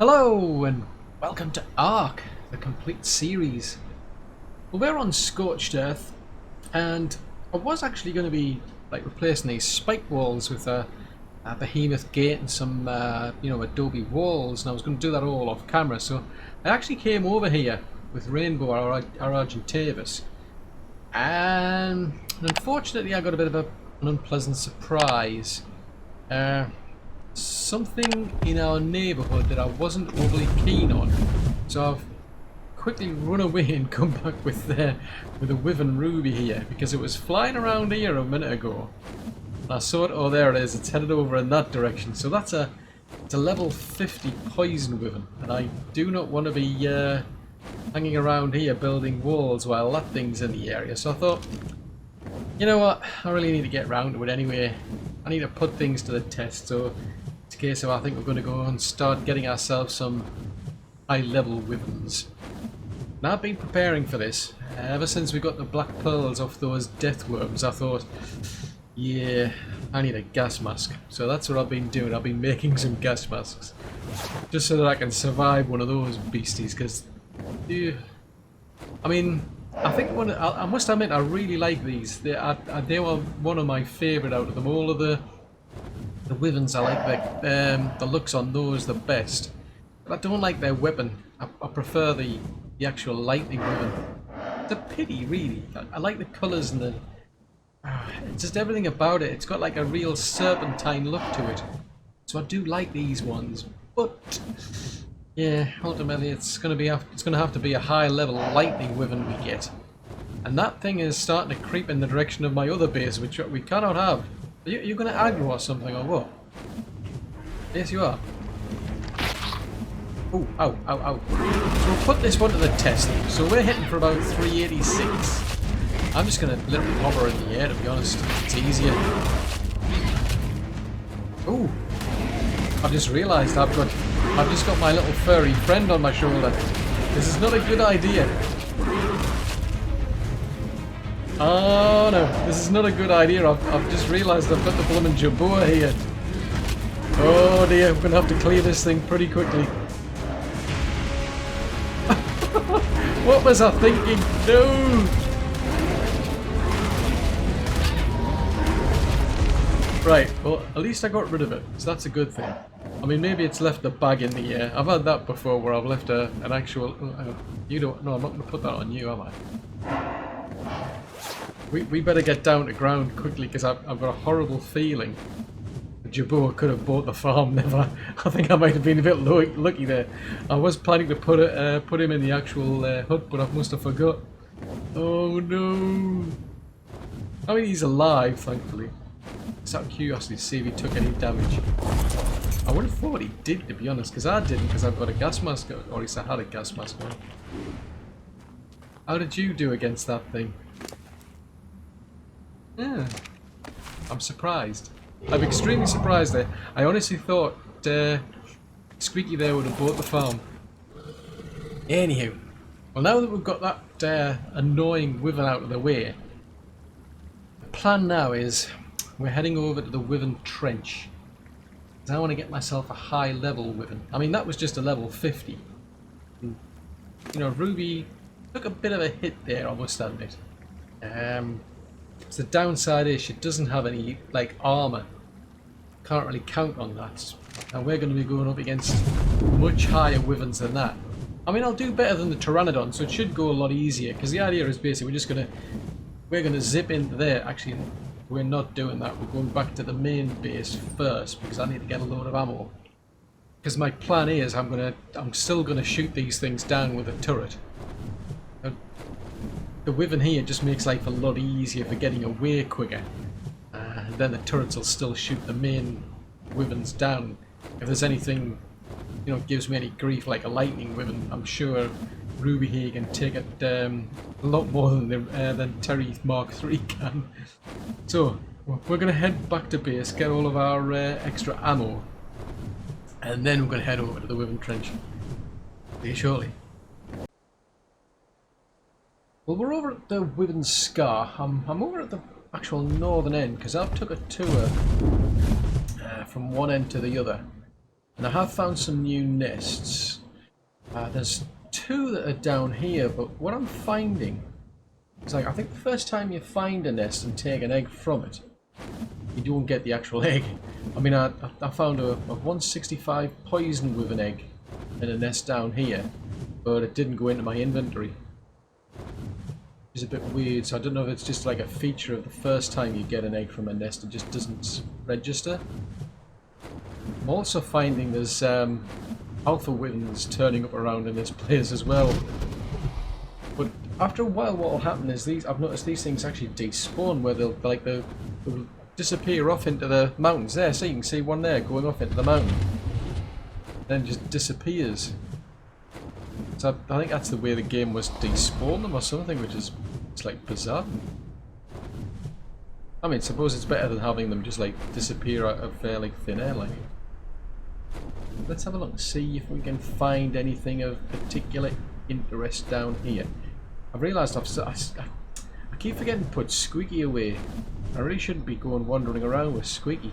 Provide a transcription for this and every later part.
Hello and welcome to ARK, the complete series. Well, we're on Scorched Earth, and I was actually going to be replacing these spike walls with a behemoth gate and some adobe walls, and I was going to do that all off camera. So I actually came over here with Rainbow, our Argentavis, and unfortunately I got a bit of an unpleasant surprise. Something in our neighbourhood that I wasn't overly keen on, so I've quickly run away and come back with a Wyvern Ruby here because it was flying around here a minute ago. And I saw it. Oh, there it is. It's headed over in that direction. So it's a level 50 poison Wyvern, and I do not want to be hanging around here building walls while that thing's in the area. So I thought, you know what? I really need to get round to it anyway. I need to put things to the test. So it's a case of I think we're going to go and start getting ourselves some high-level Wyverns. Now I've been preparing for this ever since we got the black pearls off those death worms. I thought, yeah, I need a gas mask. So that's what I've been doing. I've been making some gas masks just so that I can survive one of those beasties. Because, I mean, I think I must admit I really like these. They were one of my favourite out of them. All of the Wyverns, I like the looks on those the best. But I don't like their weapon. I prefer the actual lightning Wyvern. It's a pity, really. I like the colours and the just everything about it. It's got like a real serpentine look to it. So I do like these ones. But yeah, ultimately it's gonna have to be a high level lightning Wyvern we get. And that thing is starting to creep in the direction of my other base, which we cannot have. You're gonna aggro or something or what? Yes, you are. Oh, ow, ow, ow. So we'll put this one to the test. So we're hitting for about 386. I'm just going to literally hover in the air, to be honest. It's easier. Oh, I've just realised I've just got my little furry friend on my shoulder. This is not a good idea. Oh no, this is not a good idea. I've just realised I've got the bloomin' Jaboa here. Oh dear, we're going to have to clear this thing pretty quickly. What was I thinking? No! Right, well, at least I got rid of it, so that's a good thing. I mean, maybe it's left the bag in the air. I've had that before where I've left an actual... you don't... No, I'm not going to put that on you, am I? We better get down to ground quickly because I've got a horrible feeling Jaboa could have bought the farm. Never. I think I might have been a bit lucky there. I was planning to put him in the actual hut, but I must have forgot. Oh no! I mean, he's alive, thankfully. Just out of curiosity to see if he took any damage. I would have thought he did, to be honest, because I didn't, because I've got a gas mask, or at least I had a gas mask on. How did you do against that thing? Yeah, I'm surprised. I'm extremely surprised there. I honestly thought Squeaky there would have bought the farm. Anywho, well, now that we've got that annoying Wyvern out of the way, the plan now is we're heading over to the Wyvern Trench. I want to get myself a high level Wyvern. I mean, that was just a level 50. And, you know, Ruby took a bit of a hit there, I must admit. So the downside is she doesn't have any like armor. Can't really count on that. And we're going to be going up against much higher Wyverns than that. I mean, I'll do better than the Pteranodon, so it should go a lot easier. Because the idea is basically we're gonna zip into there. Actually, we're not doing that. We're going back to the main base first because I need to get a load of ammo. Because my plan is I'm still gonna shoot these things down with a turret. The Wyvern here just makes life a lot easier for getting away quicker. And then the turrets will still shoot the main Wyverns down. If there's anything, you know, gives me any grief like a lightning Wyvern, I'm sure Ruby here can take it a lot more than Terry Mark III can. So we're going to head back to base, get all of our extra ammo, and then we're going to head over to the Wyvern Trench. See you shortly. Well, we're over at the Wyvern Scar. I'm over at the actual northern end because I've took a tour from one end to the other. And I have found some new nests. There's 2 that are down here, but what I'm finding is, like, I think the first time you find a nest and take an egg from it, you don't get the actual egg. I mean, I found a 165 poison wyvern egg in a nest down here, but it didn't go into my inventory. It's a bit weird, so I don't know if it's just like a feature of the first time you get an egg from a nest, it just doesn't register. I'm also finding there's Alpha Wyverns turning up around in this place as well. But after a while, what will happen is I've noticed these things actually despawn, where they'll disappear off into the mountains. There, so you can see one there going off into the mountain, then just disappears. So I think that's the way the game was despawn them or something, which is like bizarre. I mean, suppose it's better than having them just like disappear out of fairly thin air. Like, let's have a look and see if we can find anything of particular interest down here. I've realised I keep forgetting to put Squeaky away. I really shouldn't be going wandering around with Squeaky.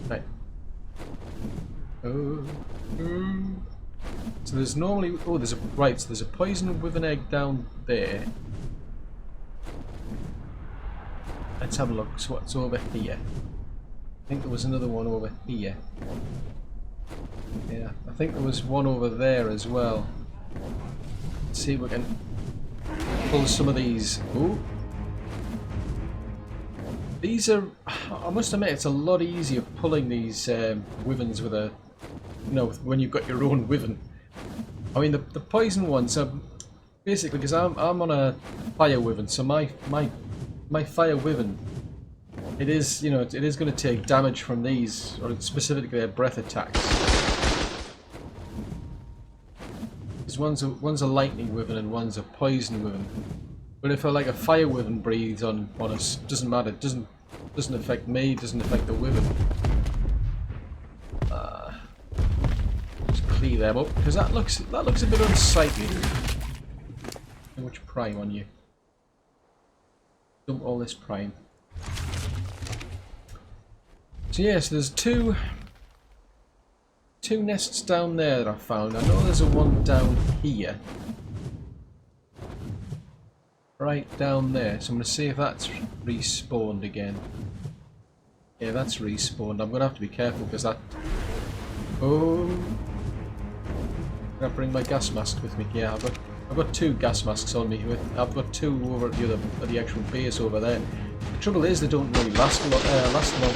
Right. So there's normally so there's a poison with an egg down there. Let's have a look. So what's over here? I think there was another one over here. Yeah, I think there was one over there as well. Let's see if we can pull some of these. Ooh. These are, I must admit, it's a lot easier pulling these wyverns with a, when you've got your own wyvern. I mean, the poison ones are basically, because I'm on a fire wyvern, so my fire wyvern, it is going to take damage from these, or specifically their breath attacks. Because one's a lightning wyvern and one's a poison wyvern. But if a fire wyvern breathes on us, doesn't matter. It doesn't affect me. Doesn't affect the wyvern. Just clear them up, because that looks a bit unsightly. Too much prime on you. Dump all this prime. So yes, there's two nests down there that I found. I know there's a one down here. Right down there. So I'm going to see if that's respawned again. Yeah, that's respawned. I'm going to have to be careful because that... Oh! I'm going to bring my gas mask with me. Yeah, I've got 2 gas masks on me. I've got 2 over at the actual base over there. The trouble is they don't really last long.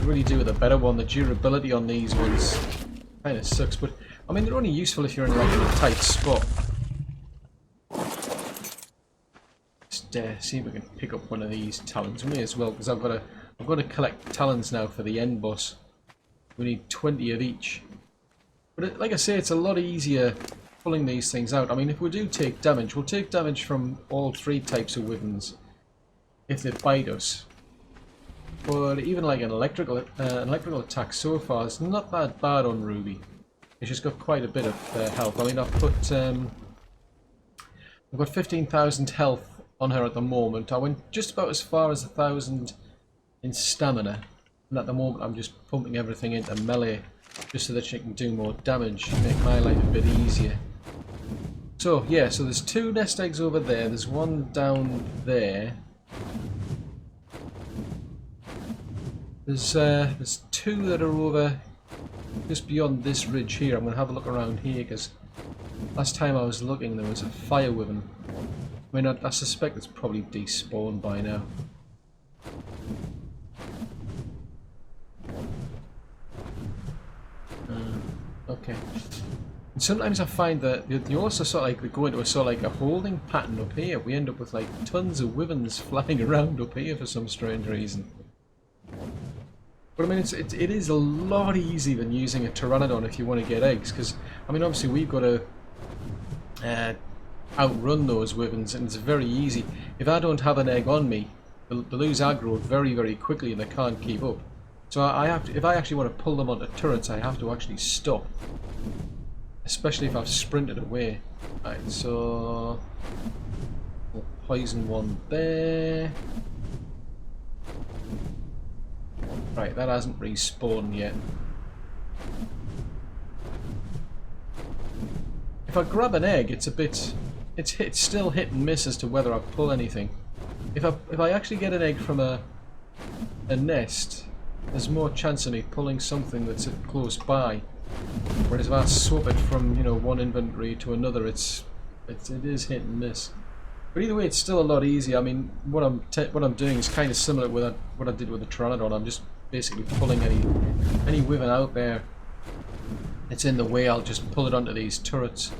Really do with a better one. The durability on these ones kind of sucks, but I mean they're only useful if you're in like a tight spot. Just see if we can pick up one of these talons. We may as well, because I've got to collect talons now for the end boss. We need 20 of each. But like I say, it's a lot easier pulling these things out. I mean, if we do take damage, we'll take damage from all 3 types of wyverns if they bite us. But even like an electrical attack so far, it's not that bad on Ruby. It's just got quite a bit of health. I mean, I've got 15,000 health on her at the moment. I went just about as far as 1,000 in stamina, and at the moment I'm just pumping everything into melee just so that she can do more damage, make my life a bit easier. So yeah, so there's 2 nest eggs over there. There's one down there. There's 2 that are over just beyond this ridge here. I'm going to have a look around here because last time I was looking there was a fire wyvern. I mean, I suspect it's probably despawned by now. Okay. And sometimes I find that you also sort of like go into a holding pattern up here. We end up with like tons of wyverns flying around up here for some strange reason. But I mean, it is a lot easier than using a pteranodon if you want to get eggs, because I mean, obviously we've got to outrun those wyverns, and it's very easy. If I don't have an egg on me, they'll lose aggro very, very quickly, and they can't keep up. So I have to, if I actually want to pull them onto turrets, I have to actually stop, especially if I've sprinted away. Right, so We'll poison one there. Right, that hasn't respawned yet. If I grab an egg, it's a bit... It's still hit and miss as to whether I pull anything. If I actually get an egg from a nest, there's more chance of me pulling something that's close by. Whereas if I swap it from, you know, one inventory to another, it is hit and miss. But either way, it's still a lot easier. I mean, what I'm doing is kind of similar with what I did with the Pteranodon. I'm just basically pulling any wyvern out there that's in the way. I'll just pull it onto these turrets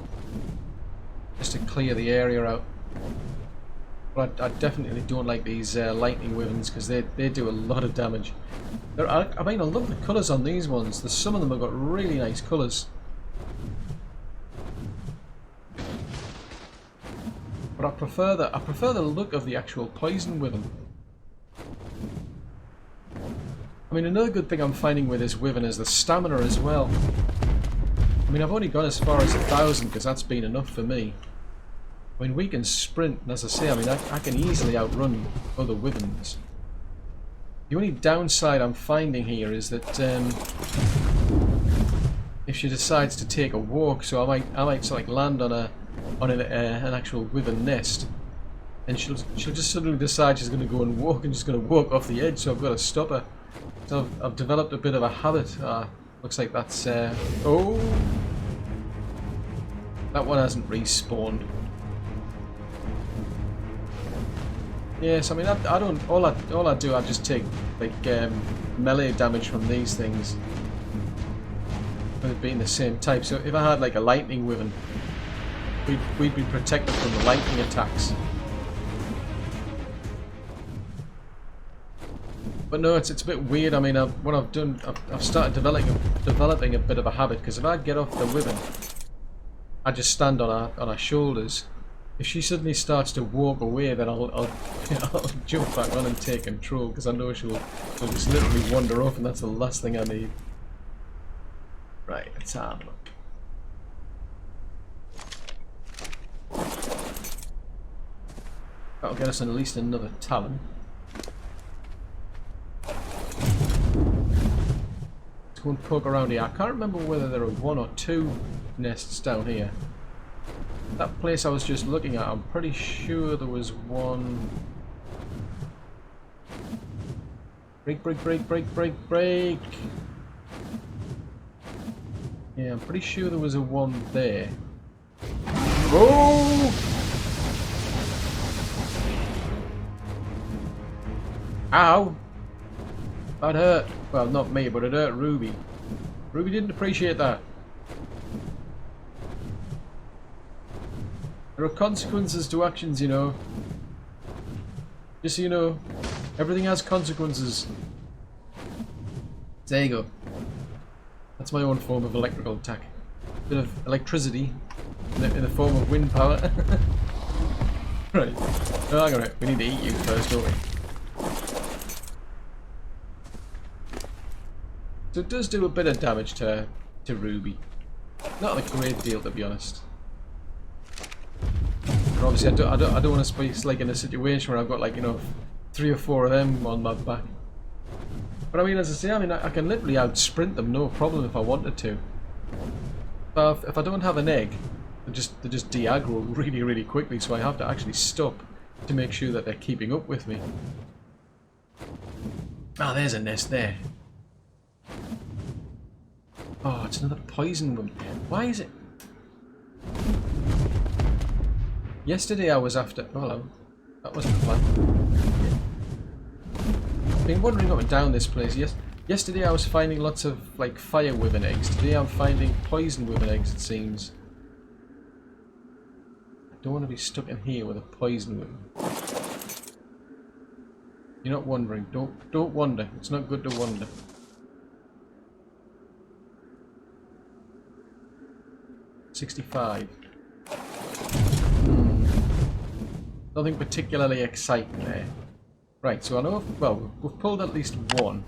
just to clear the area out. But I definitely don't like these lightning wyverns because they do a lot of damage. I mean, I love the colours on these ones. Some of them have got really nice colours. But I prefer the look of the actual poison wyvern. I mean, another good thing I'm finding with this wyvern is the stamina as well. I mean, I've only gone as far as 1,000 because that's been enough for me. I mean, we can sprint, and as I say, I mean, I can easily outrun other wyverns. The only downside I'm finding here is that if she decides to take a walk, so I might sort of like land on an actual wyvern nest, and she'll just suddenly decide she's going to go and walk, and she's going to walk off the edge. So I've got to stop her. So I've developed a bit of a habit. Looks like that's oh, that one hasn't respawned. Yes, I mean, I don't. All I do, I just take like melee damage from these things, with it being the same type. So if I had like a lightning wyvern, we'd be protected from the lightning attacks. But no, it's a bit weird. I mean, what I've done, I've started developing a bit of a habit, because if I get off the wyvern, I just stand on her shoulders. If she suddenly starts to walk away, then I'll jump back on and take control, because I know she'll just literally wander off, and that's the last thing I need. Right, let's have a look. That'll get us at least another talon. Let's go and poke around here. I can't remember whether there are 1 or 2 nests down here. That place I was just looking at, I'm pretty sure there was one. Break, break, break, break, break, break. Yeah, I'm pretty sure there was a one there. Oh! Ow! That hurt. Well, not me, but it hurt Ruby. Ruby didn't appreciate that. There are consequences to actions, you know. Just so you know, everything has consequences. There you go. That's my own form of electrical attack. A bit of electricity in the form of wind power. Right. Oh, hang on, we need to eat you first, don't we? So it does do a bit of damage to Ruby. Not a great deal, to be honest. And obviously, I don't want to space like in a situation where I've got like, you know, 3 or 4 of them on my back. But I mean, as I say, I mean, I can literally out sprint them, no problem if I wanted to. But if I don't have an egg, they just de-aggro really, really quickly. So I have to actually stop to make sure that they're keeping up with me. Ah, there's a nest there. Oh, it's another poison one. Why is it? Yesterday I was after... Oh, hello. That wasn't the plan. I've been wandering up and down this place. Yesterday I was finding lots of like fire wyvern eggs. Today I'm finding poison wyvern eggs, it seems. I don't want to be stuck in here with a poison wyvern. You're not wandering. Don't wander. It's not good to wander. $65. Nothing particularly exciting there. Right, so I know, well, we've pulled at least one.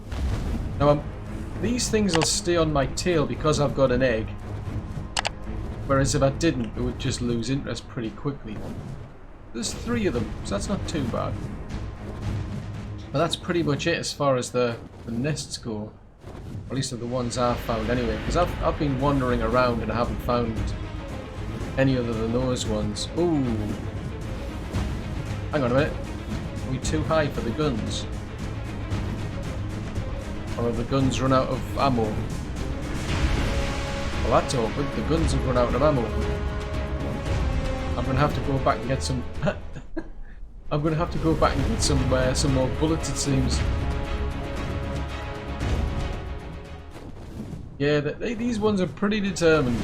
Now, these things will stay on my tail because I've got an egg. Whereas if I didn't, it would just lose interest pretty quickly. There's 3 of them, so that's not too bad. But that's pretty much it as far as the nests go. Or at least of the ones I've found anyway. Because I've been wandering around and I haven't found any other than those ones. Ooh. Hang on a minute. Are we too high for the guns? Or have the guns run out of ammo? Well, that's awkward. The guns have run out of ammo. I'm going to have to go back and get some... I'm going to have to go back and get some more bullets, it seems. Yeah, these ones are pretty determined.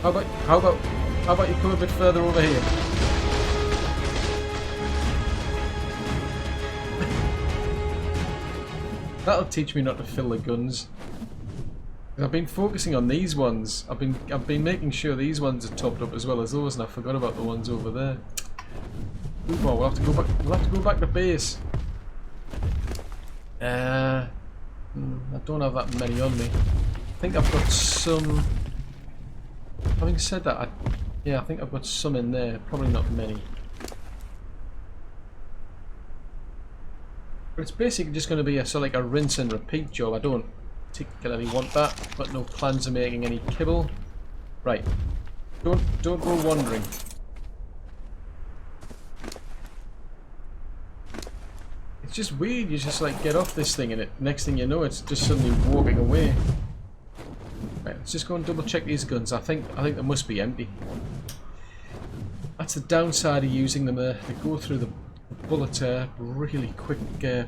How about you come a bit further over here? That'll teach me not to fill the guns. I've been focusing on these ones. I've been making sure these ones are topped up as well as those, and I forgot about the ones over there. Ooh, well, we'll have to go back. We'll have to go back to base. I don't have that many on me. I think I've got some. Having said that, I think I've got some in there. Probably not many. But it's basically just going to be like a rinse and repeat job. I don't particularly want that. Got no plans of making any kibble. Right. Don't go wandering. It's just weird. You just like get off this thing and next thing you know, it's just suddenly walking away. Right, let's just go and double check these guns. I think they must be empty. That's the downside of using them. They go through the bullets at a really quick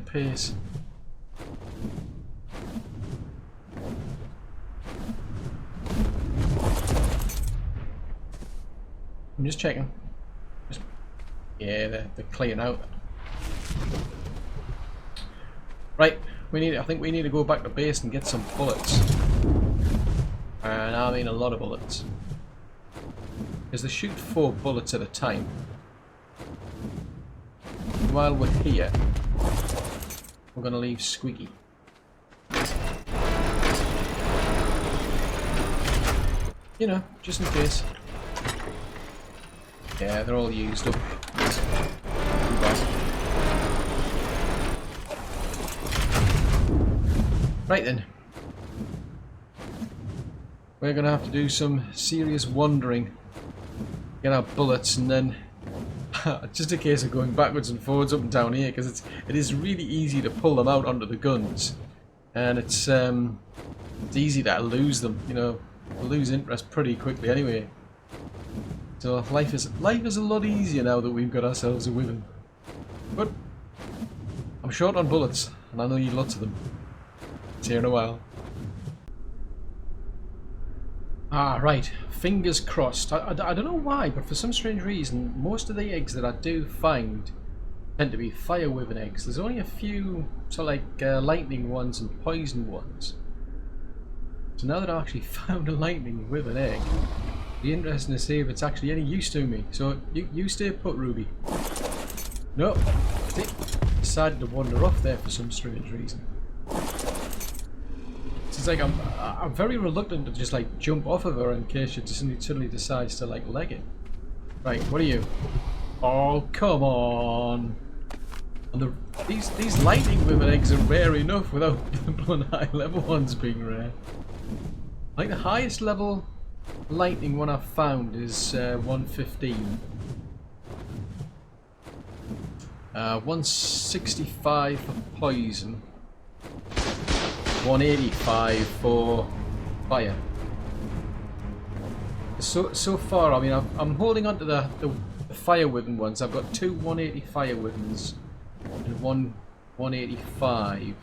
pace. I'm just checking. Yeah, they're clearing out. Right, I think we need to go back to base and get some bullets. And I mean a lot of bullets. Because they shoot 4 bullets at a time. While we're here, we're going to leave Squeaky. You know, just in case. Yeah, they're all used up. Right then. We're going to have to do some serious wandering. Get our bullets and then... just a case of going backwards and forwards up and down here, because it is really easy to pull them out onto the guns. And it's easy to lose them, you know. Lose interest pretty quickly anyway. So life is a lot easier now that we've got ourselves a Wyvern. But I'm short on bullets, and I know you lots of them. See you in a while. Ah, right. Fingers crossed. I don't know why, but for some strange reason, most of the eggs that I do find tend to be fire wyvern eggs. There's only a few, so like lightning ones and poison ones. So now that I've actually found a lightning wyvern egg, it'll be interesting to see if it's actually any use to me. So you stay put, Ruby. No, decided to wander off there for some strange reason. It's like I'm very reluctant to just like jump off of her in case she suddenly decides to like leg it. Right, what are you? Oh, come on! And these lightning wyvern eggs are rare enough without the blood high level ones being rare. I think the highest level lightning one I've found is 115. 165 for poison. 185 for fire. So far, I mean, I'm holding on to the fire wyvern ones. I've got 2 180 fire wyverns and 1 185.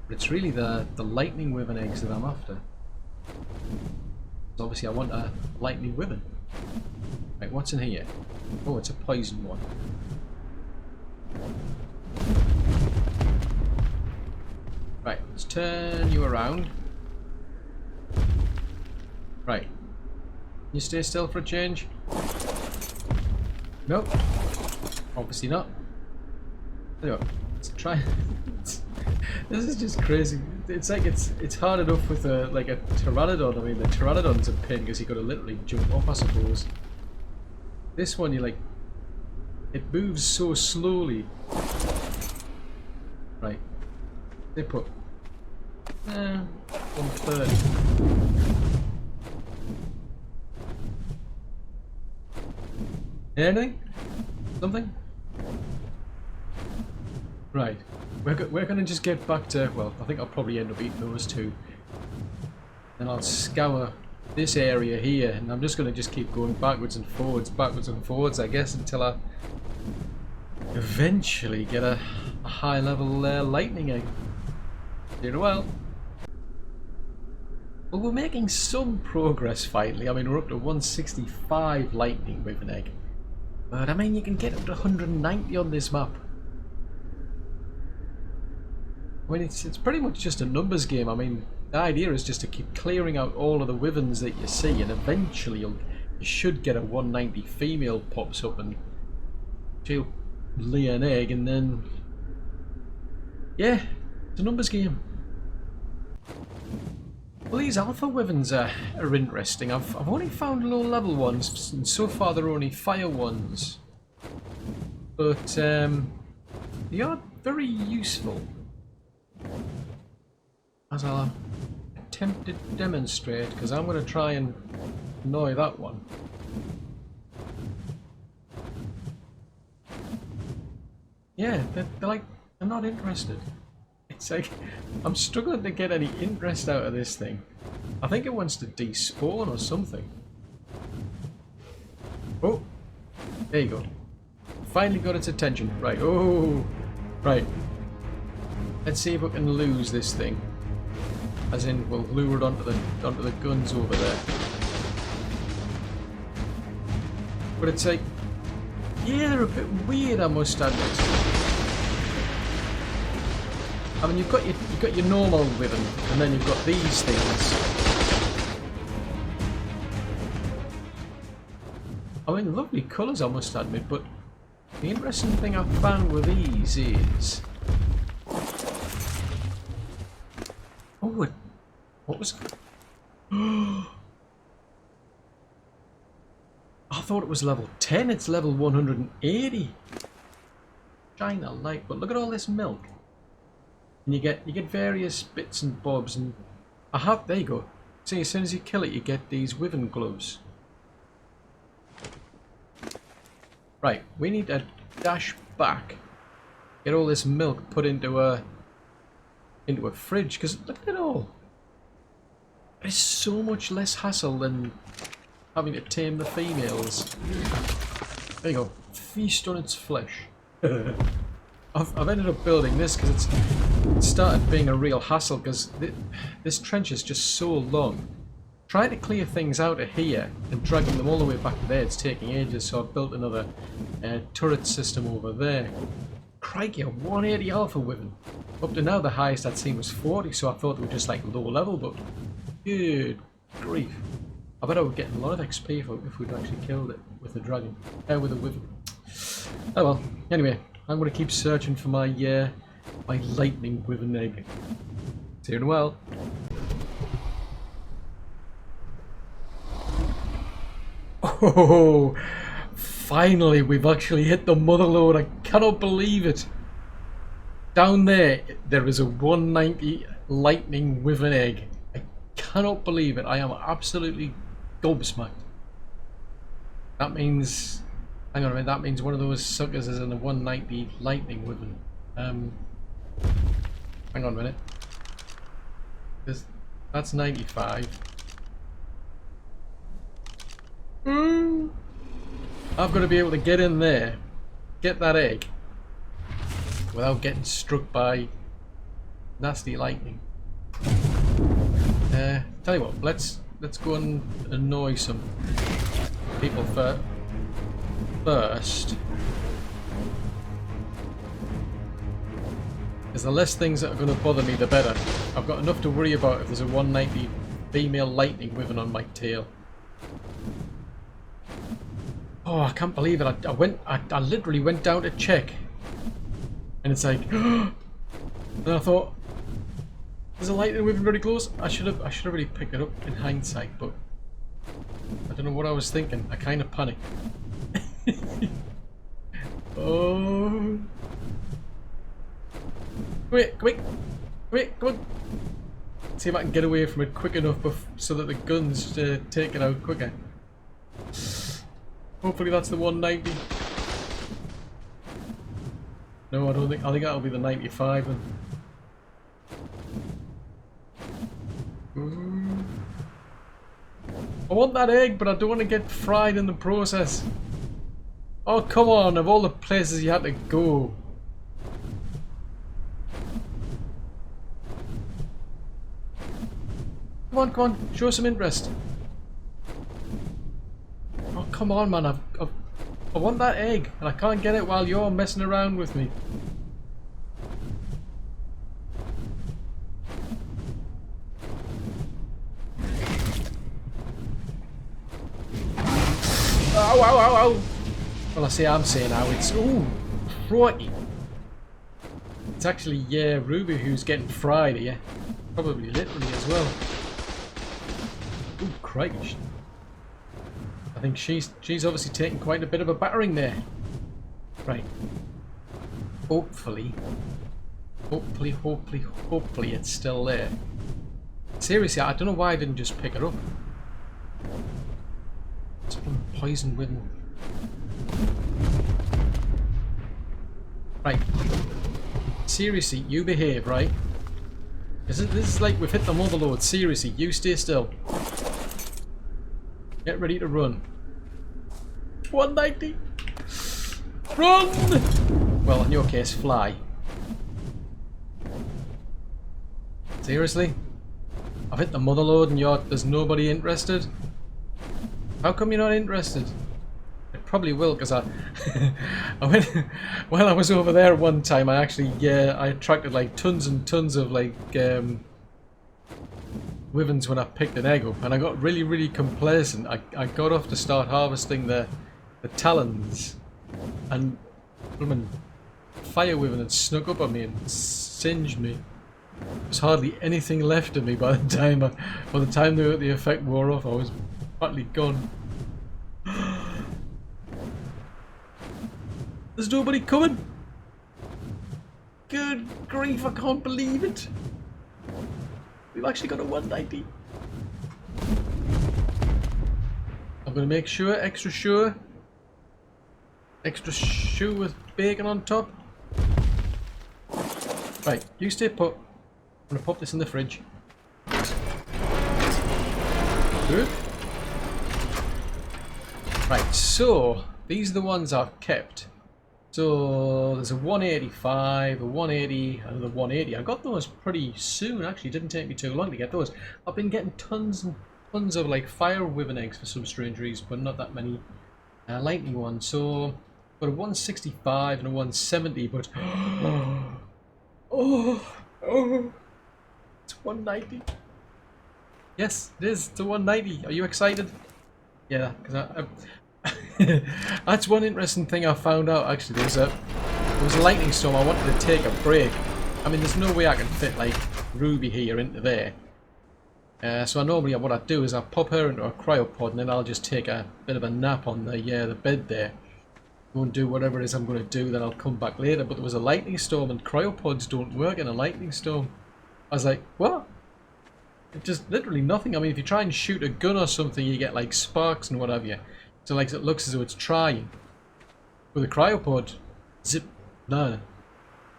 But it's really the lightning wyvern eggs that I'm after. So obviously, I want a lightning wyvern. Right, what's in here? Oh, it's a poison one. Right, let's turn you around. Right. You stay still for a change? Nope. Obviously not. Anyway, let's try. This is just crazy. It's like it's hard enough with a pteranodon. I mean, the pteranodon's a pain because you got to literally jump off, I suppose. This one, you like, it moves so slowly. Right. They put 1/3. Anything? Something? Right. We're gonna just get back to, well, I think I'll probably end up eating those two. Then I'll scour this area here, and I'm just gonna keep going backwards and forwards, I guess, until I eventually get a high level lightning egg. You know, well, we're making some progress finally. I mean, we're up to 165 lightning with an egg. But I mean, you can get up to 190 on this map. I mean, it's pretty much just a numbers game. I mean, the idea is just to keep clearing out all of the wyverns that you see, and eventually you should get a 190 female pops up and she'll lay an egg, and then yeah, it's a numbers game. Well, these Alpha Wyverns are interesting. I've only found low level ones, and so far they're only fire ones. But they are very useful. As I'll attempt to demonstrate, because I'm going to try and annoy that one. Yeah, they're like, I'm not interested. It's like, I'm struggling to get any interest out of this thing. I think it wants to despawn or something. Oh, there you go. Finally got its attention. Right, oh, right. Let's see if we can lose this thing. As in, we'll lure it onto the guns over there. But it's like, yeah, they're a bit weird, I must admit. I mean, you've got your normal wyvern, and then you've got these things. I mean, lovely colours, I must admit, but the interesting thing I found with these is, oh, what was? I thought it was level 10. It's level 180. China light, but look at all this milk. And you get various bits and bobs, and there you go. See, as soon as you kill it, you get these wyvern gloves. Right, we need to dash back, get all this milk put into a fridge, because look at it all. It's so much less hassle than having to tame the females. There you go, feast on its flesh. I've ended up building this because it started being a real hassle, because this trench is just so long. Trying to clear things out of here and dragging them all the way back to there, it's taking ages, so I've built another turret system over there. Crikey, a 180 Alpha Wyvern. Up to now the highest I'd seen was 40, so I thought they were just like low level, but good grief. I bet I would get a lot of XP if we'd actually killed it with the dragon. With the Wyvern. Oh well, anyway. I'm going to keep searching for my lightning wyvern egg. Doing well. Oh, finally we've actually hit the mother lode. I cannot believe it. Down there is a 190 lightning wyvern egg. I cannot believe it. I am absolutely gobsmacked. That means... Hang on a minute, that means one of those suckers is in a 190 lightning wyvern. Hang on a minute. That's 95. I've got to be able to get in there, get that egg, without getting struck by nasty lightning. Tell you what, let's go and annoy some people first. Because the less things that are going to bother me, the better. I've got enough to worry about if there's a 190 female lightning wyvern on my tail. Oh, I can't believe it. I literally went down to check. And it's like, and I thought, There's a lightning wyvern very close. I should have really picked it up in hindsight, but I don't know what I was thinking. I kind of panicked. Oh. Come here, come here, come here, come on. See if I can get away from it quick enough so that the guns take it out quicker. Hopefully that's the 190. No, I don't think. I think that'll be the 95 then. Ooh. I want that egg, but I don't want to get fried in the process. Oh, come on, of all the places you had to go. Come on, come on, show some interest. Oh, come on, man, I want that egg, and I can't get it while you're messing around with me. Ow, ow, ow, ow. Well, I'm saying now it's... Ooh, crikey. It's actually, yeah, Ruby who's getting fried here. Probably literally as well. Ooh, crikey. I think she's obviously taking quite a bit of a battering there. Right. Hopefully it's still there. Seriously, I don't know why I didn't just pick her up. It's from poison wyvern. Right. Seriously, you behave, right? This is like we've hit the motherload. Seriously, you stay still. Get ready to run. 190! Run! Well, in your case, fly. Seriously? I've hit the motherload and there's nobody interested? How come you're not interested? It probably will, because I went while I was over there one time. I actually I attracted like tons and tons of like wyverns when I picked an egg up, and I got really complacent. I got off to start harvesting the talons, and fire wyvern had snuck up on me and singed me. There's hardly anything left of me by the time the effect wore off. I was partly gone. There's nobody coming. Good grief, I can't believe it. We've actually got a 190. I'm going to make sure, extra sure with bacon on top. Right, you stay put. I'm going to pop this in the fridge. Good. Right, so these are the ones I've kept. So there's a 185, a 180, another 180. I got those pretty soon, actually. It didn't take me too long to get those. I've been getting tons and tons of like fire wyvern eggs for some strange reason, but not that many lightning ones. So I've got a 165 and a 170, but oh, it's 190. Yes, it is. It's a 190. Are you excited? Yeah, because that's one interesting thing I found out. Actually, there was a lightning storm. I wanted to take a break. I mean, there's no way I can fit like Ruby here into there. So normally what I do is I pop her into a cryopod, and then I'll just take a bit of a nap on the bed there. Go and do whatever it is I'm going to do. Then I'll come back later. But there was a lightning storm, and cryopods don't work in a lightning storm. I was like, what? It's just literally nothing. I mean, if you try and shoot a gun or something, you get like sparks and what have you. So like it looks as though it's trying. With a cryopod, zip, no,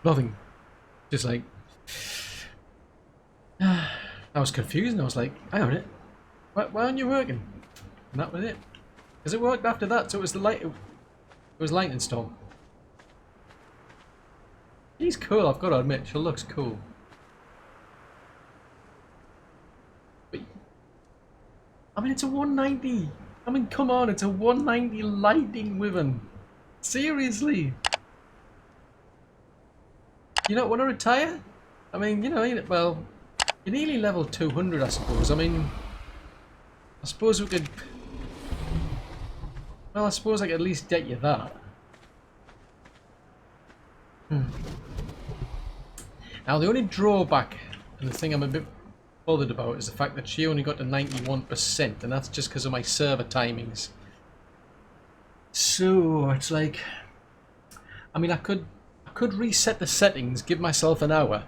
nothing. Just like I was confused, and I was like, hang on a minute, why aren't you working? And that was it. Because it worked after that, so it was it was lightning storm. She's cool, I've got to admit, she looks cool. But I mean, it's a 190. I mean, come on, it's a 190 lightning wyvern. Seriously? You don't want to retire? I mean, you know, well, you're nearly level 200, I suppose. I mean, I suppose we could... Well, I suppose I could at least get you that. Now, the only drawback And the thing I'm a bit bothered about is the fact that she only got to 91%, and that's just because of my server timings. So it's like, I mean, I could reset the settings, give myself an hour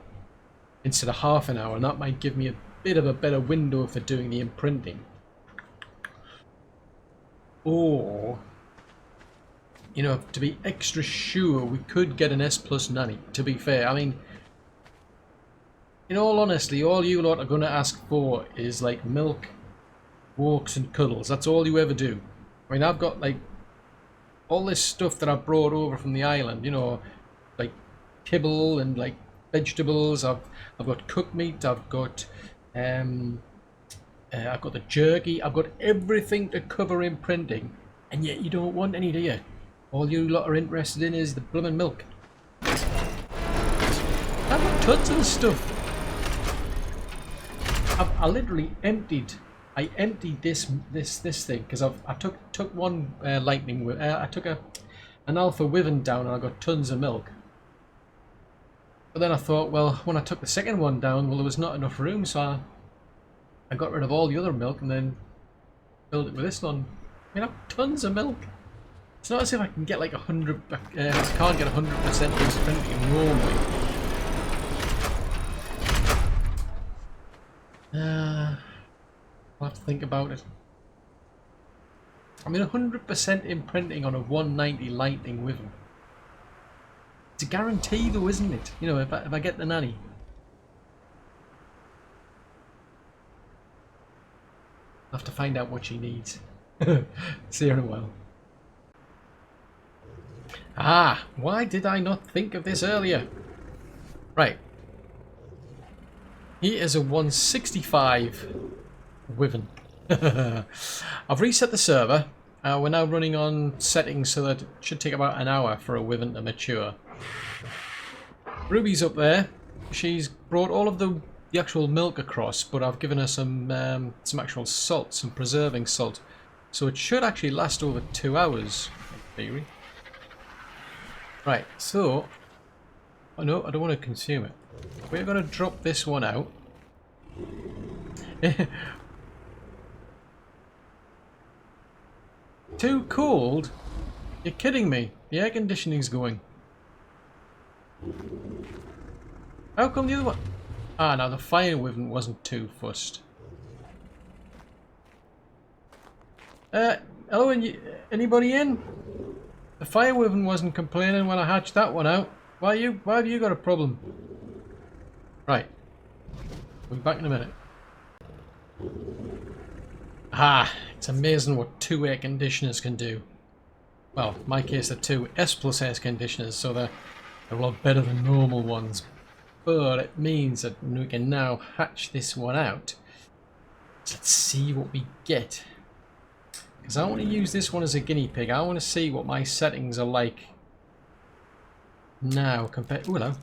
instead of half an hour, and that might give me a bit of a better window for doing the imprinting. Or, you know, to be extra sure, we could get an S plus nanny, to be fair. I mean, in all honesty, all you lot are going to ask for is like milk, walks and cuddles. That's all you ever do. I mean, I've got like all this stuff that I brought over from the island, you know, like kibble and like vegetables. I've got cooked meat. I've got the jerky. I've got everything to cover imprinting, and yet you don't want any, do you? All you lot are interested in is the bloomin' milk. I've got tons of the stuff. I literally emptied. I emptied this thing because I took one lightning. I took an Alpha Wyvern down and I got tons of milk. But then I thought, well, when I took the second one down, well, there was not enough room, so I got rid of all the other milk and then filled it with this one. I mean, I've tons of milk. It's not as if I can get like 100. I can't get 100% imprinting normally. I'll have to think about it. I mean, 100% imprinting on a 190 lightning wyvern. It's a guarantee though, isn't it? You know, if I get the nanny. I'll have to find out what she needs. See her in a while. Ah, why did I not think of this earlier? Right. He is a 165 wyvern. I've reset the server. We're now running on settings so that it should take about an hour for a wyvern to mature. Ruby's up there. She's brought all of the actual milk across, but I've given her some actual salt, some preserving salt. So it should actually last over 2 hours, in theory. Right, so... Oh no, I don't want to consume it. We're going to drop this one out. Too cold? You're kidding me. The air conditioning's going. How come the other one... Ah, now the fire wyvern wasn't too fussed. Hello, anybody in? The fire wyvern wasn't complaining when I hatched that one out. Why have you got a problem? Right. We'll be back in a minute. Ah, it's amazing what 2 air conditioners can do. Well, in my case they're 2 S plus air conditioners, so they're a lot better than normal ones. But it means that we can now hatch this one out. Let's see what we get. Because I want to use this one as a guinea pig. I want to see what my settings are like now compared... Ooh, hello.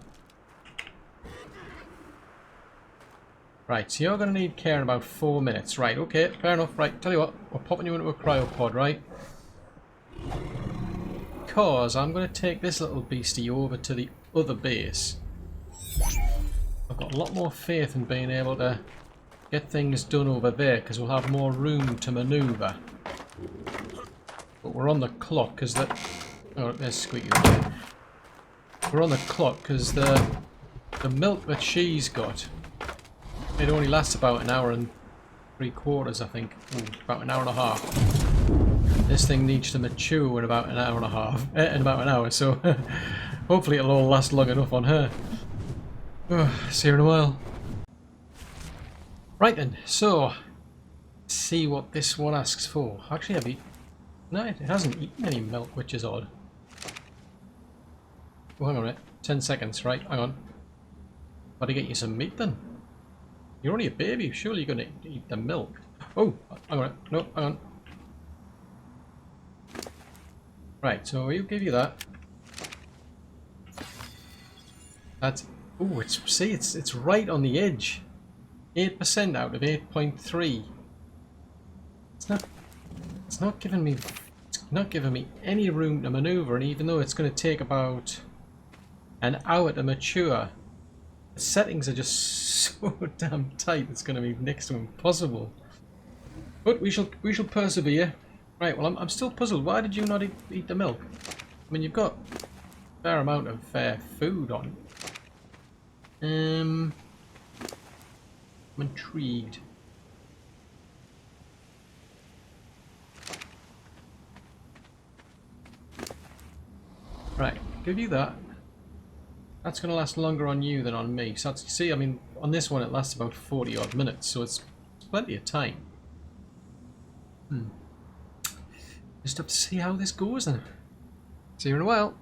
Right, so you're going to need care in about 4 minutes. Right, okay, fair enough. Right, tell you what, we're popping you into a cryopod, right? Because I'm going to take this little beastie over to the other base. I've got a lot more faith in being able to get things done over there because we'll have more room to manoeuvre. But we're on the clock because the... Oh, there's Squeaky. We're on the clock because the milk that she's got, it only lasts about an hour and 3/4, I think. Ooh, about an hour and a half. This thing needs to mature in about an hour and a half. In about an hour, so hopefully it'll all last long enough on her. See her in a while. Right then, so let's see what this one asks for. Actually, no, it hasn't eaten any milk, which is odd. Oh, hang on a minute. 10 seconds, right? Hang on. Gotta get you some meat then. You're only a baby. Surely you're gonna eat the milk. Oh, hang on. No, hang on. Right, so we'll give you that. That's... Oh, it's right on the edge. 8% out of 8.3. It's not giving me any room to maneuver, and even though it's going to take about an hour to mature, the settings are just so damn tight it's going to be next to impossible. But we shall persevere. Right, well I'm still puzzled. Why did you not eat the milk? I mean, you've got a fair amount of food on. I'm intrigued. Right, give you that. That's going to last longer on you than on me. So that's, you see, I mean, on this one it lasts about 40 odd minutes, so it's plenty of time. Just have to see how this goes then. See you in a while.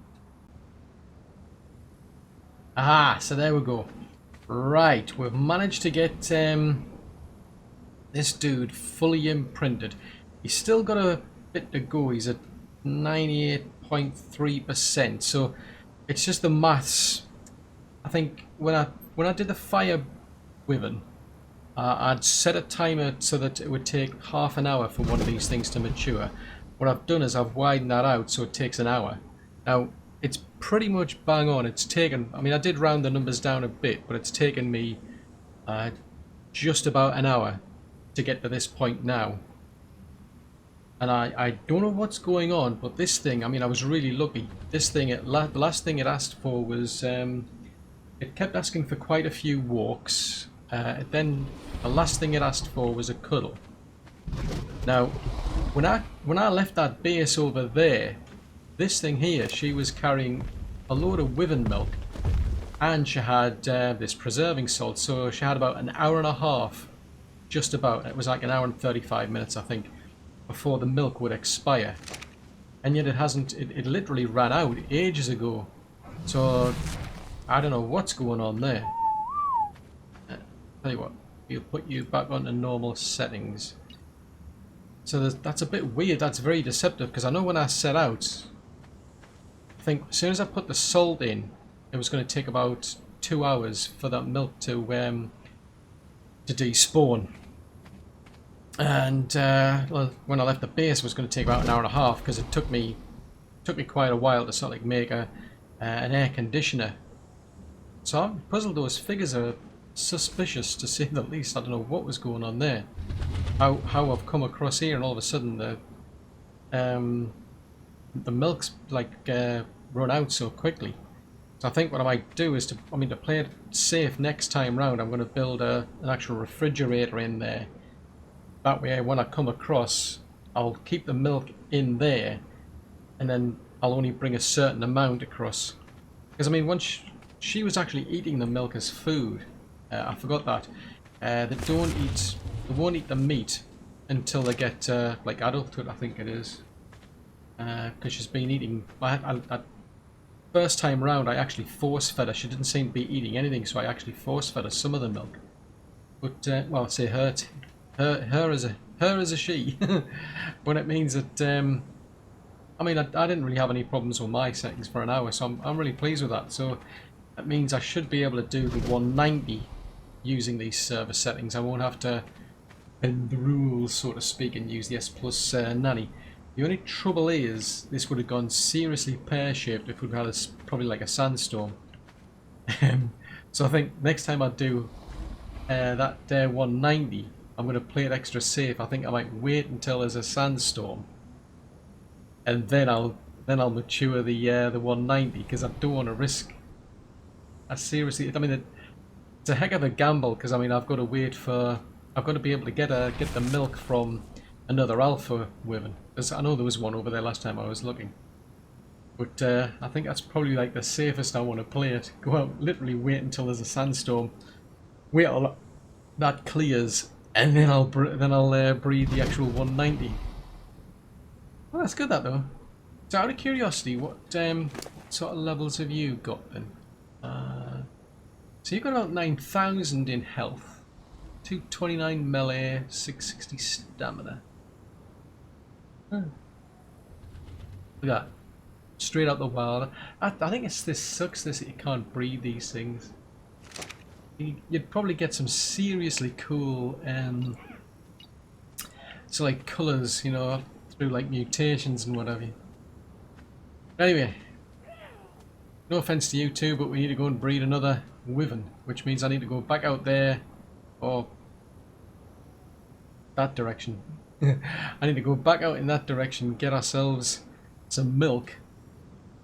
Aha, so there we go. Right, we've managed to get this dude fully imprinted. He's still got a bit to go. He's at 98.3%. So it's just the maths. I think when I did the fire wyvern, I'd set a timer so that it would take half an hour for one of these things to mature. What I've done is I've widened that out so it takes an hour. Now it's pretty much bang on. It's taken, I mean, I did round the numbers down a bit, but it's taken me just about an hour to get to this point now. And I don't know what's going on, but this thing, I mean, I was really lucky. This thing, the last thing it asked for was, it kept asking for quite a few walks. Then the last thing it asked for was a cuddle. Now, when I left that base over there, this thing here, she was carrying a load of wyvern milk, and she had this preserving salt, so she had about an hour and a half, just about. It was like an hour and 35 minutes, I think, before the milk would expire. And yet it hasn't, it literally ran out ages ago. So, I don't know what's going on there. Tell you what, we'll put you back onto normal settings. So that's a bit weird, that's very deceptive, because I know when I set out, I think as soon as I put the salt in, it was going to take about 2 hours for that milk to despawn. And well, when I left the base, it was going to take about an hour and a half, because it took me quite a while to sort of like make an air conditioner. So I'm puzzled. Those figures are suspicious, to say the least. I don't know what was going on there. How I've come across here, and all of a sudden the milk's like run out so quickly. So I think what I might do is to play it safe next time round, I'm going to build an actual refrigerator in there. That way, when I come across, I'll keep the milk in there, and then I'll only bring a certain amount across. Because I mean, once she was actually eating the milk as food. I forgot that. They won't eat the meat until they get like adulthood, I think it is. Because she's been eating. First time round, I actually force fed her. She didn't seem to be eating anything, so I actually force fed her some of the milk. But well, I'd say her as a she. But it means that I mean, I didn't really have any problems with my settings for an hour, so I'm really pleased with that. So that means I should be able to do the 190 using these server settings. I won't have to bend the rules, so to speak, and use the S Plus nanny. The only trouble is, this would have gone seriously pear-shaped if we'd had probably like a sandstorm. So I think next time I do that 190, I'm going to play it extra safe. I think I might wait until there's a sandstorm, and then I'll mature the 190, because I don't want to risk. I seriously, I mean, it's a heck of a gamble, because I mean I've got to be able to get the milk from another Alpha Wyvern. Because I know there was one over there last time I was looking. But I think that's probably like the safest I want to play it. Go out, literally wait until there's a sandstorm, wait till that clears, and then I'll breed the actual 190. Well, that's good, that though. So out of curiosity, what sort of levels have you got then? So you've got about 9,000 in health, 229 melee, 660 stamina. Look at that. Straight out the wild. I think this sucks that you can't breed these things. You'd probably get some seriously cool so like colours, you know, through like mutations and whatever. Anyway, no offence to you two, but we need to go and breed another wyvern, which means I need to go back out there or that direction. I need to go back out in that direction, get ourselves some milk,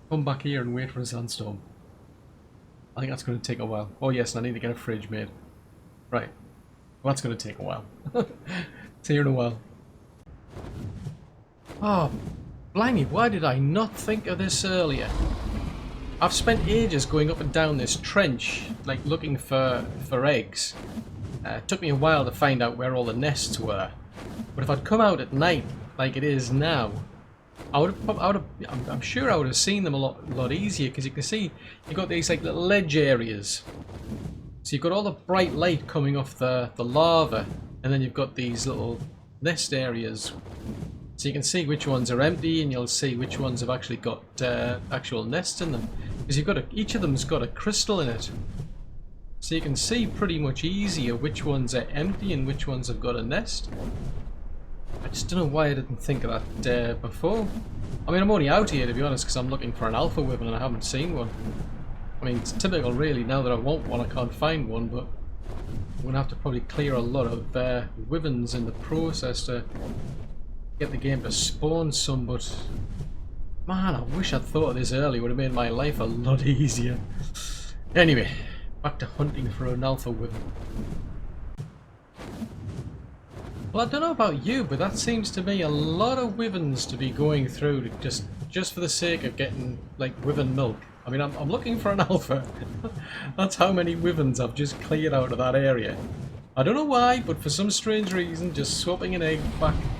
come back here and wait for a sandstorm. I think that's going to take a while. Oh yes, and I need to get a fridge made. Right. Well, that's going to take a while. See you in a while. Oh, blimey, why did I not think of this earlier? I've spent ages going up and down this trench, like looking for eggs. It took me a while to find out where all the nests were. But if I'd come out at night, like it is now, I'm sure I would have seen them a lot easier, because you can see you've got these like little ledge areas. So you've got all the bright light coming off the lava, and then you've got these little nest areas. So you can see which ones are empty, and you'll see which ones have actually got actual nests in them. Because you've got each of them's got a crystal in it. So you can see pretty much easier which ones are empty and which ones have got a nest. I just don't know why I didn't think of that before. I mean, I'm only out here, to be honest, because I'm looking for an Alpha Wyvern and I haven't seen one. I mean, it's typical really, now that I want one I can't find one, but I'm going to have to probably clear a lot of Wyverns in the process to get the game to spawn some, but man, I wish I'd thought of this early. It would have made my life a lot easier. Anyway, back to hunting for an Alpha Wyvern. Well, I don't know about you, but that seems to me a lot of Wyverns to be going through to just for the sake of getting like Wyvern milk. I mean, I'm looking for an Alpha. That's how many Wyverns I've just cleared out of that area. I don't know why, but for some strange reason, just swapping an egg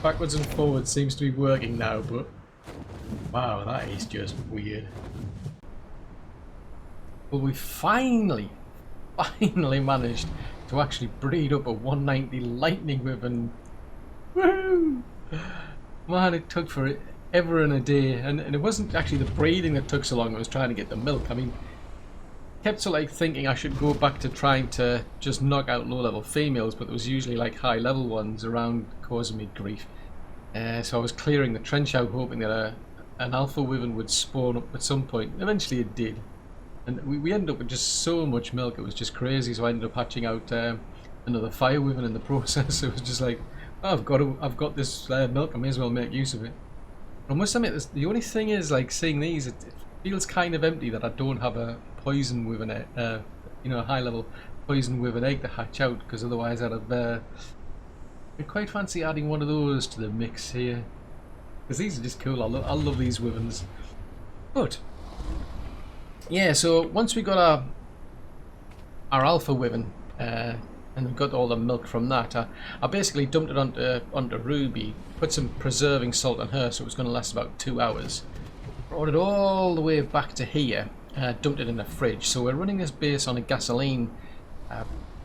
backwards and forwards seems to be working now, but wow, that is just weird. Well, we finally managed to actually breed up a 190 lightning Wyvern. Woohoo! Man, it took forever and a day, and it wasn't actually the breeding that took so long, I was trying to get the milk. I mean, kept sort of like thinking I should go back to trying to just knock out low-level females, but there was usually like high-level ones around causing me grief. So I was clearing the trench out, hoping that an Alpha Wyvern would spawn up at some point. Eventually it did, and we ended up with just so much milk, it was just crazy. So I ended up hatching out another Fire Wyvern in the process. It was just like, oh, I've got this milk, I may as well make use of it. I must admit, the only thing is, like, seeing these, it feels kind of empty that I don't have a poison Wyvern, you know, a high-level poison Wyvern egg to hatch out, because otherwise I'd quite fancy adding one of those to the mix here, because these are just cool. I love these Wyverns. But yeah, so once we got our Alpha Wyvern, and we got all the milk from that, I basically dumped it onto Ruby, put some preserving salt on her, so it was going to last about 2 hours. Brought it all the way back to here, dumped it in the fridge. So we're running this base on a gasoline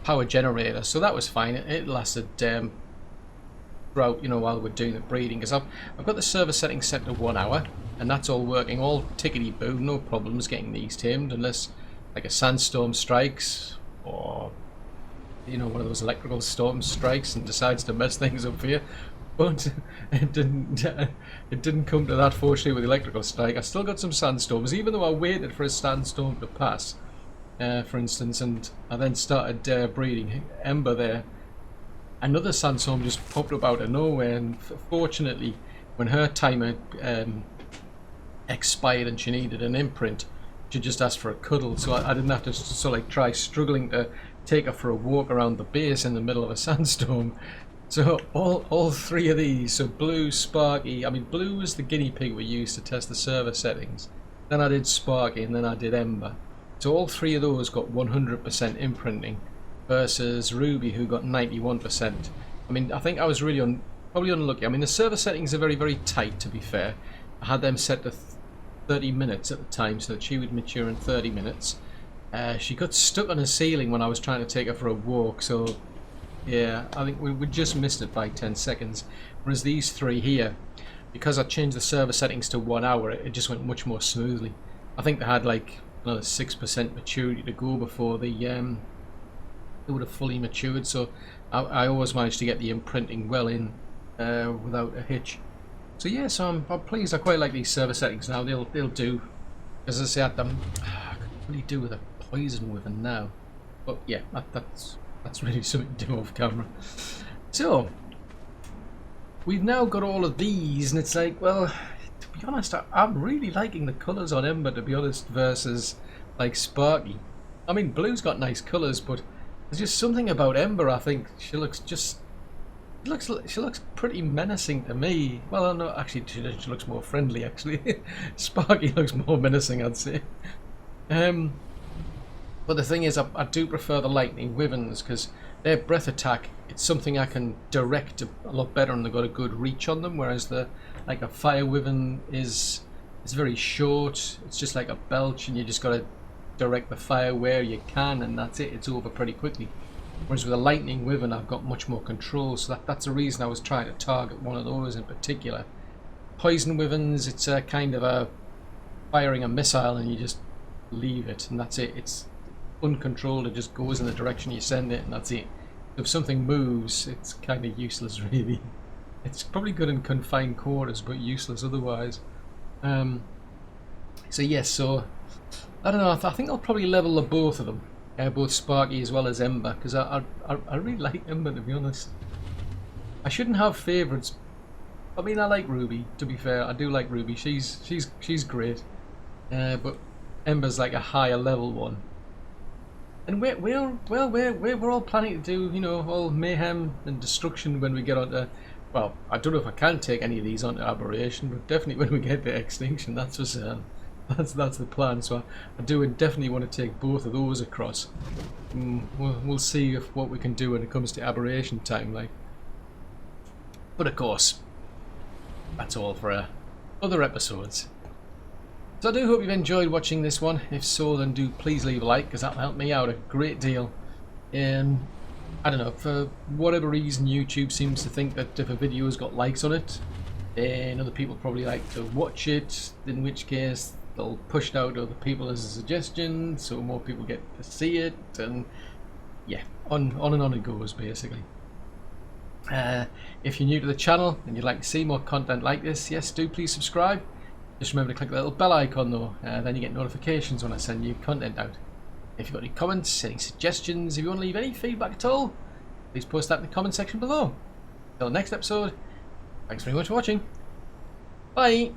power generator, so that was fine. It lasted throughout, you know, while we're doing the breeding, because I've got the server settings set to 1 hour, and that's all working, all tickety-boo, no problems getting these tamed, unless like a sandstorm strikes, or you know, one of those electrical storms strikes and decides to mess things up for you. But it didn't come to that, fortunately, with the electrical strike. I still got some sandstorms, even though I waited for a sandstorm to pass, for instance, and I then started breeding Ember there. Another sandstorm just popped up out of nowhere, and fortunately, when her timer expired and she needed an imprint, she just asked for a cuddle, so I didn't have to sort of like try struggling to take her for a walk around the base in the middle of a sandstorm. So all three of these, so Blue, Sparky, I mean Blue was the guinea pig we used to test the server settings, then I did Sparky, and then I did Ember. So all three of those got 100% imprinting versus Ruby, who got 91%. I mean, I think I was really probably unlucky. I mean, the server settings are very, very tight, to be fair. I had them set to 30 minutes at the time, so that she would mature in 30 minutes. She got stuck on a ceiling when I was trying to take her for a walk, so yeah, I think we just missed it by 10 seconds. Whereas these three here, because I changed the server settings to 1 hour, it just went much more smoothly. I think they had like another 6% maturity to go before they would have fully matured, so I always managed to get the imprinting well in without a hitch. So yeah, so I'm pleased. I quite like these server settings now. They'll do. As I say, I could really do with a poison Wyvern now. But yeah, that's That's really something to do off camera. So, we've now got all of these, and it's like, well, to be honest, I'm really liking the colours on Ember, to be honest, versus like Sparky. I mean, Blue's got nice colours, but there's just something about Ember. I think she looks she looks pretty menacing to me. Well, no, actually, she looks more friendly. Actually, Sparky looks more menacing, I'd say. But the thing is, I do prefer the lightning wyverns because their breath attack, it's something I can direct a lot better, and they've got a good reach on them. Whereas the like a fire wyvern is very short. It's just like a belch, and you just got to direct the fire where you can, and that's it. It's over pretty quickly. Whereas with a lightning wyvern, I've got much more control. So that's the reason I was trying to target one of those in particular. Poison wyverns, it's a kind of a firing a missile and you just leave it, and that's it. It's uncontrolled. It just goes in the direction you send it, and that's it. If something moves, it's kind of useless, really. It's probably good in confined quarters, but useless otherwise. So yes, so I don't know. I think I'll probably level the both of them, both Sparky as well as Ember, because I really like Ember, to be honest. I shouldn't have favourites. I mean, I like Ruby. To be fair, I do like Ruby. She's great, but Ember's like a higher level one. And we're all planning to do, you know, all mayhem and destruction when we get onto. Well, I don't know if I can take any of these onto Aberration, but definitely when we get to Extinction, that's for certain. That's the plan. So I do definitely want to take both of those across. We'll see what we can do when it comes to Aberration time, like. But of course, that's all for other episodes. So I do hope you've enjoyed watching this one. If so, then do please leave a like, because that'll help me out a great deal. I don't know, for whatever reason YouTube seems to think that if a video has got likes on it, then other people probably like to watch it, in which case they'll push it out to other people as a suggestion, so more people get to see it, and yeah, on and on it goes, basically. If you're new to the channel and you'd like to see more content like this, yes, do please subscribe. Just remember to click the little bell icon though, then you get notifications when I send new content out. If you've got any comments, any suggestions, if you want to leave any feedback at all, please post that in the comment section below. Until the next episode, thanks very much for watching. Bye!